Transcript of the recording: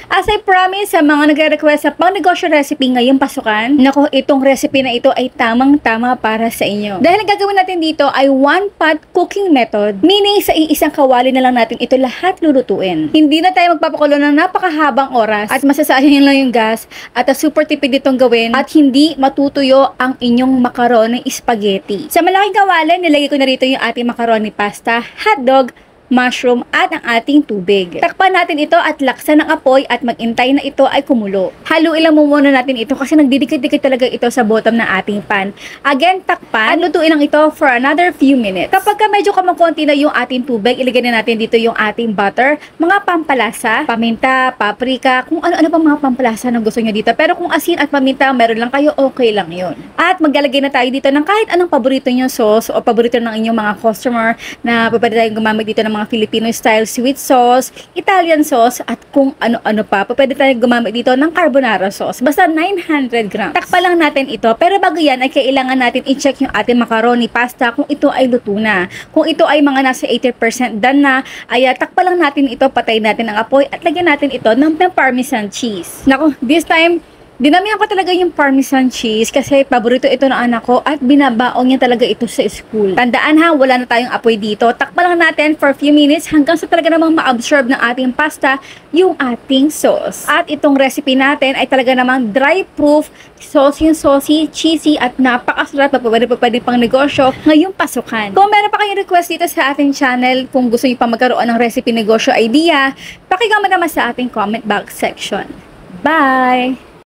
As I promise sa mga nagre-request sa pang-negosyo recipe ngayong pasukan, naku, itong recipe na ito ay tamang-tama para sa inyo. Dahil ang gagawin natin dito ay one-pot cooking method, meaning sa iisang kawali na lang natin ito lahat lulutuin. Hindi na tayo magpapakulo ng napakahabang oras at masasayang lang yung gas at super tipid itong gawin at hindi matutuyo ang inyong macaroni spaghetti. Sa malaking kawali, nilagay ko na rito yung ating macaroni pasta, hotdog, mushroom at ang ating tubig. Takpan natin ito at laksan ng apoy at mag-intay na ito ay kumulo. Haluin lang muna natin ito kasi nagdidikit-dikit talaga ito sa bottom ng ating pan. Again, takpan at lutuin lang ito for another few minutes. Kapag medyo kamakonti na yung ating tubig, ilagay na natin dito yung ating butter, mga pampalasa, paminta, paprika, kung ano-ano pa mga pampalasa na gusto nyo dito. Pero kung asin at paminta, meron lang kayo, okay lang yun. At maglalagay na tayo dito ng kahit anong paborito nyo sauce o paborito ng inyong mga customer na pwede tayong gumamit dito ng mga Filipino style sweet sauce, Italian sauce, at kung ano-ano pa. Pwede tayong gumamit dito ng carbonara sauce. Basta 900 grams. Takpa lang natin ito. Pero bago yan, ay kailangan natin i-check yung ating macaroni pasta kung ito ay luto na. Kung ito ay mga nasa 80% done na, ay takpa lang natin ito, patayin natin ang apoy at lagyan natin ito ng parmesan cheese. Naku, this time, dinamihan ko talaga yung parmesan cheese kasi paborito ito ng anak ko at binabaong niya talaga ito sa school. Tandaan ha, wala na tayong apoy dito. Takpa lang natin for a few minutes hanggang sa talaga namang ma-absorb ng ating pasta yung ating sauce. At itong recipe natin ay talaga namang dry-proof, saucy, cheesy at napakasarap na pwede pang negosyo ngayong pasukan. Kung meron pa kayong request dito sa ating channel, kung gusto niyo pa magkaroon ng recipe negosyo idea, pakicomment naman sa ating comment box section. Bye!